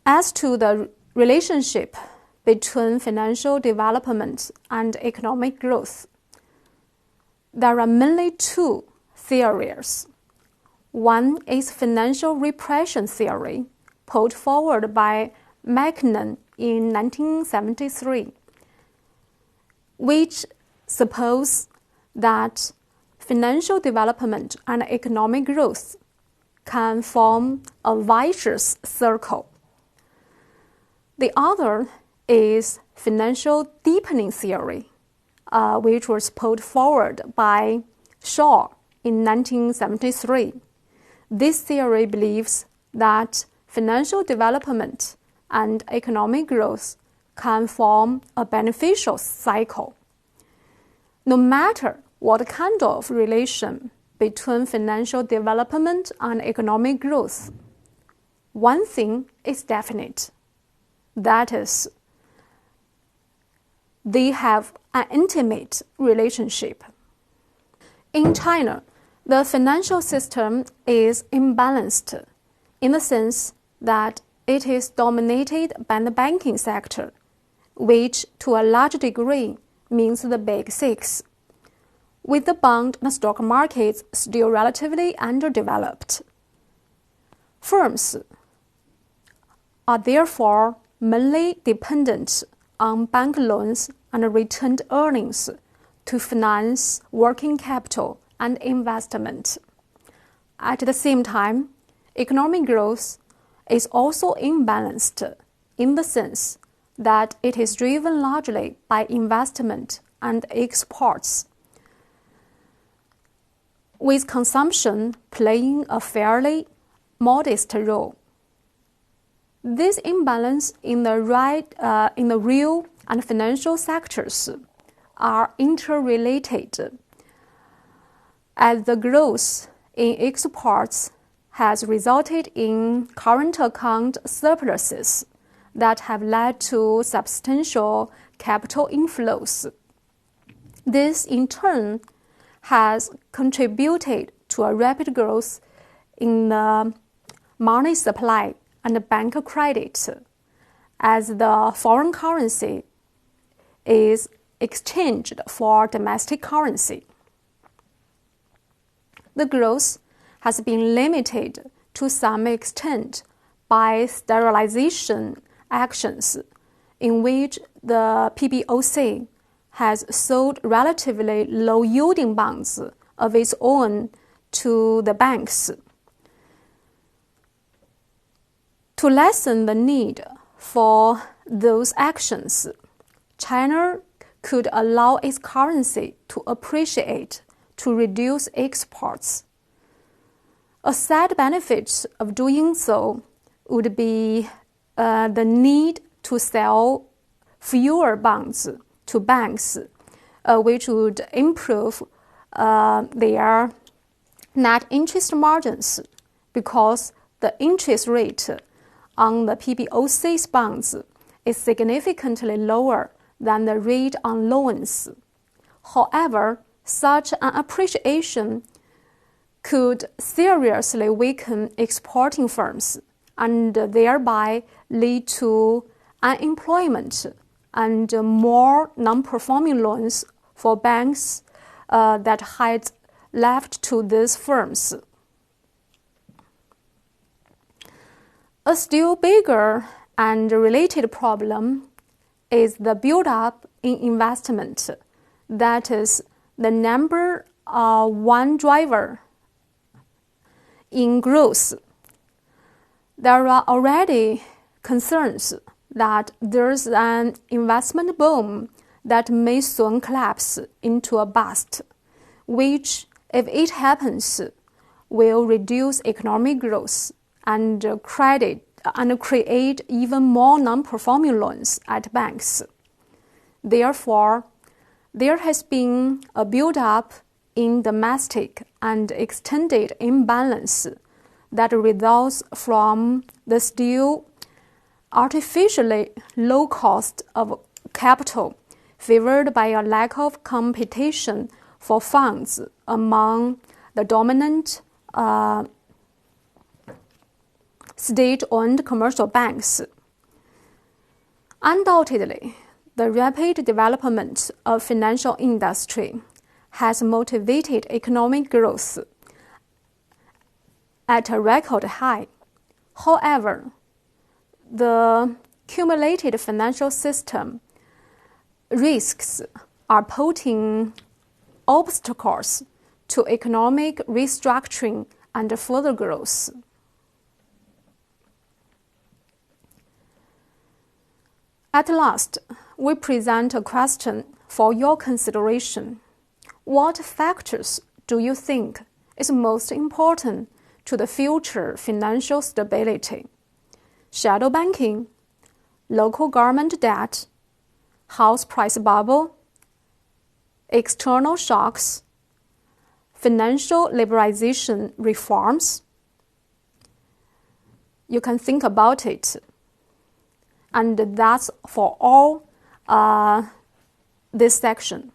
As to the relationship between financial development and economic growth, there are mainly two theories. One is financial repression theory, put forward by McKinnon in 1973, which supposes that financial development and economic growth can form a vicious circle. The other is financial deepening theory, which was put forward by Shaw in 1973. This theory believes that financial development and economic growth can form a beneficial cycle. No matter what kind of relation between financial development and economic growth, one thing is definite. That is, they have an intimate relationship. In China, the financial system is imbalanced in the sense that it is dominated by the banking sector, which to a large degree means the Big Six, with the bond and stock markets still relatively underdeveloped. Firms are therefore mainly dependent on bank loans and retained earnings to finance working capital and investment. At the same time, economic growth is also imbalanced in the sense that it is driven largely by investment and exports, with consumption playing a fairly modest role. This imbalance in the real and financial sectors are interrelated, as the growth in exports has resulted in current account surpluses that have led to substantial capital inflows. This, in turn, has contributed to a rapid growth in the money supply and bank credit, as the foreign currency is exchanged for domestic currency. The growth has been limited to some extent by sterilization actions, in which the PBOC has sold relatively low-yielding bonds of its own to the banks. To lessen the need for those actions, China could allow its currency to appreciate to reduce exports. A side benefit of doing so would be the need to sell fewer bonds to banks, which would improve their net interest margins, because the interest rate on the PBOC's bonds is significantly lower than the rate on loans. However, such an appreciation could seriously weaken exporting firms and thereby lead to unemployment and more non-performing loans for banks that had left to these firms. A still bigger and related problem is the build-up in investment, that is, the number one driver in growth. There are already concerns that there's an investment boom that may soon collapse into a bust, which, if it happens, will reduce economic growth and create even more non-performing loans at banks. Therefore, there has been a build-up in domestic and extended imbalance that results from the still artificially low cost of capital, favored by a lack of competition for funds among the dominant state-owned commercial banks. Undoubtedly, the rapid development of financial industry has motivated economic growth at a record high. However, the cumulated financial system risks are putting obstacles to economic restructuring and further growth. At last, we present a question for your consideration. What factors do you think is most important to the future financial stability? Shadow banking, local government debt, house price bubble, external shocks, financial liberalization reforms? You can think about it. And that's for all this section.